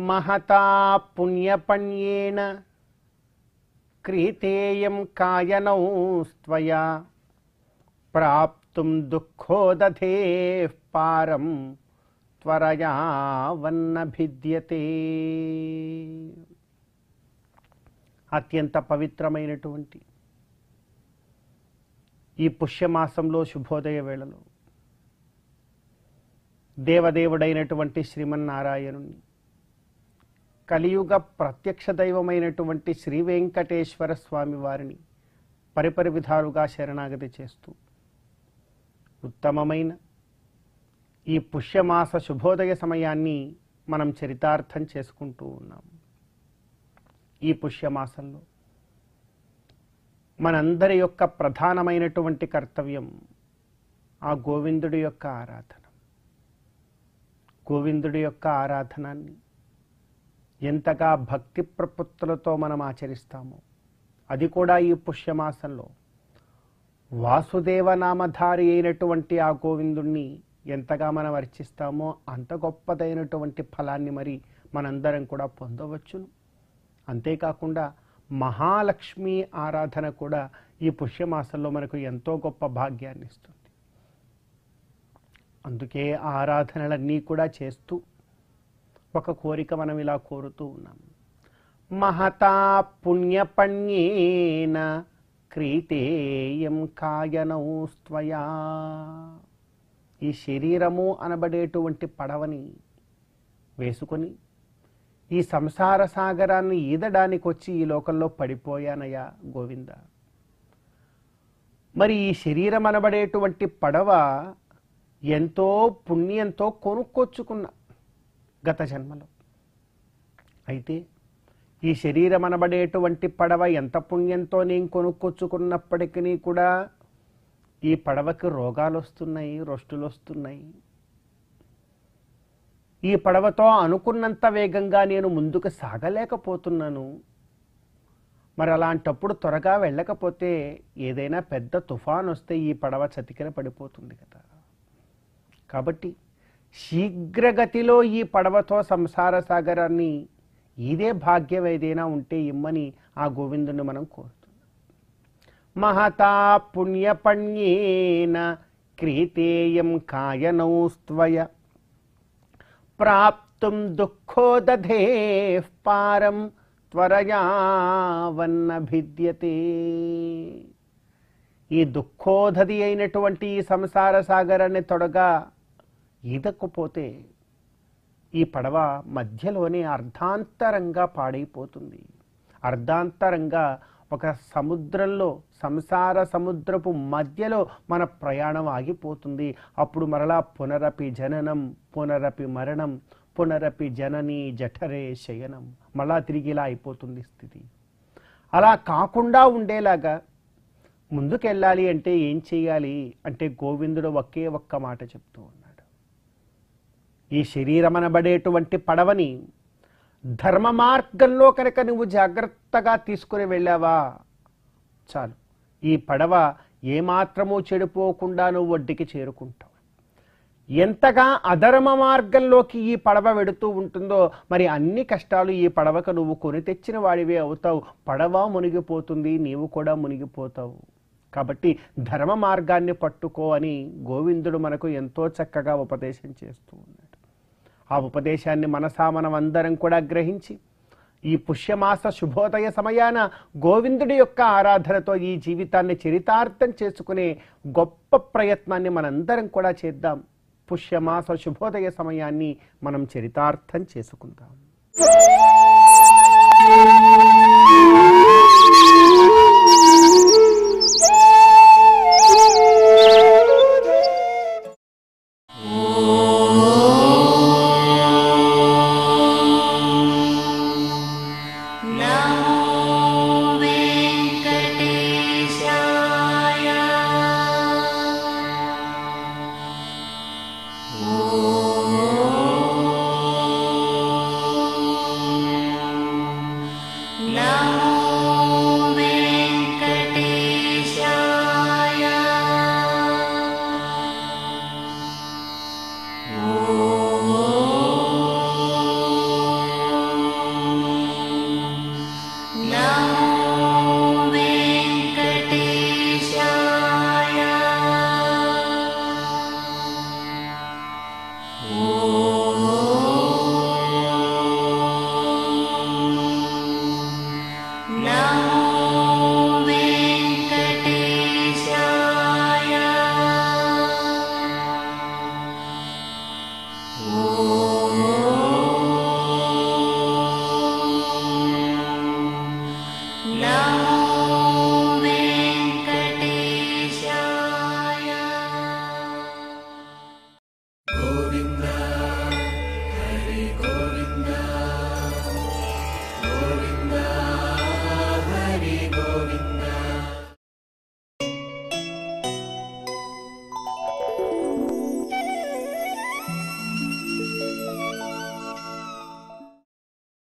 महता पुण्यपण्येन क्रीतेयं कायनौ त्वया प्राप्तुं दुःखोदधेः पारं त्वरया वन्न भिद्यते। అత్యంత పవిత్రమైనటువంటి ఈ పుష్యమాసంలో శుభోదయ వేళలో దేవదేవుడైనటువంటి శ్రీమన్నారాయణుని కలియుగ ప్రత్యక్ష దైవమైనటువంటి శ్రీ వెంకటేశ్వర స్వామి వారిని పరిపరి విధాలుగా శరణాగతి చేస్తూ ఉత్తమమైన ఈ పుష్యమాస శుభోదయ సమయాన్ని మనం చరితార్థం చేసుకుంటూ ఉన్నాం. ఈ పుష్యమాసంలో మనందరి యొక్క ప్రధానమైనటువంటి కర్తవ్యం ఆ గోవిందుడి యొక్క ఆరాధన. గోవిందుడి యొక్క ఆరాధనాన్ని ఎంతగా భక్తి ప్రపత్తులతో మనం ఆచరిస్తామో, అది కూడా ఈ పుష్యమాసంలో వాసుదేవ నామధారి అయినటువంటి ఆ గోవిందుణ్ణి ఎంతగా మనం అర్చిస్తామో అంత గొప్పదైనటువంటి ఫలాన్ని మరి మనందరం కూడా పొందవచ్చును. అంతేకాకుండా మహాలక్ష్మి ఆరాధన కూడా ఈ పుష్యమాసంలో మనకు ఎంతో గొప్ప భాగ్యాన్ని ఇస్తుంది. అందుకే ఆరాధనలన్నీ కూడా చేస్తూ ఒక కోరిక మనం ఇలా కోరుతూ ఉన్నాం. మహతా పుణ్యపణ్యేన క్రీతేయం కాయనౌ స్త్వయా. ఈ శరీరము అనబడేటువంటి పడవని వేసుకొని ఈ సంసార సాగరాన్ని ఈదడానికి వచ్చి ఈ లోకంలో పడిపోయానయ్యా గోవింద. మరి ఈ శరీరం అనబడేటువంటి పడవ ఎంతో పుణ్యంతో కొనుక్కొచ్చుకున్నా గత జన్మలో. అయితే ఈ శరీరం అనబడేటువంటి పడవ ఎంత పుణ్యంతో నేను కొనుక్కొచ్చుకున్నప్పటికీ కూడా ఈ పడవకి రోగాలు వస్తున్నాయి, రొస్టులు వస్తున్నాయి. ఈ పడవతో అనుకున్నంత వేగంగా నేను ముందుకు సాగలేకపోతున్నాను. మరి అలాంటప్పుడు త్వరగా వెళ్ళకపోతే ఏదైనా పెద్ద తుఫాన్ వస్తే ఈ పడవ చతికిల పడిపోతుంది కదా. కాబట్టి శీఘ్రగతిలో ఈ పడవతో సంసార సాగరాన్ని ఇదే భాగ్యం ఏదైనా ఉంటే ఇమ్మని ఆ గోవిందుని మనం కోరుతున్నాం. మహతా పుణ్యపణ్యేన క్రీతేయం కాయనౌ స్త్వయ ప్రాప్తుం దుఃఖోదధేః పారం త్వరయా వన్న భిద్యతే. ఈ దుఃఖోదధి అయినటువంటి ఈ సంసార సాగరాన్ని తొడగా ఈదకపోతే ఈ పడవ మధ్యలోనే అర్ధాంతరంగా పాడైపోతుంది. అర్ధాంతరంగా ఒక సముద్రంలో, సంసార సముద్రపు మధ్యలో మన ప్రయాణం ఆగిపోతుంది. అప్పుడు మరలా పునరపి జననం పునరపి మరణం పునరపి జనని జఠరే శయనం, మళ్ళా తిరిగి ఇలా అయిపోతుంది స్థితి. అలా కాకుండా ఉండేలాగా ముందుకెళ్ళాలి అంటే ఏం చేయాలి అంటే గోవిందుడు ఒకే ఒక్క మాట చెప్తూ ఉన్నాడు. ఈ శరీరం అనబడేటువంటి పడవని ధర్మ మార్గంలో కనుక నువ్వు జాగ్రత్తగా తీసుకుని వెళ్ళావా చాలు, ఈ పడవ ఏమాత్రమూ చెడిపోకుండా నువ్వు ఒడ్డుకి చేరుకుంటావు. ఎంతగా అధర్మ మార్గంలోకి ఈ పడవ వెడుతూ ఉంటుందో మరి అన్ని కష్టాలు ఈ పడవకు నువ్వు కొని తెచ్చిన వాడివే అవుతావు. పడవ మునిగిపోతుంది, నీవు కూడా మునిగిపోతావు. కాబట్టి ధర్మ మార్గాన్ని పట్టుకో అని గోవిందుడు మనకు ఎంతో చక్కగా ఉపదేశం చేస్తూ ఉన్నాడు. ఆ ఉపదేశాన్ని మనసా మనం అందరం కూడా గ్రహించి ఈ పుష్యమాస శుభోదయ సమయాన గోవిందుడి యొక్క ఆరాధనతో ఈ జీవితాన్ని చరితార్థం చేసుకునే గొప్ప ప్రయత్నాన్ని మనందరం కూడా చేద్దాం. పుష్యమాస శుభోదయ సమయాన్ని మనం చరితార్థం చేసుకుందాం.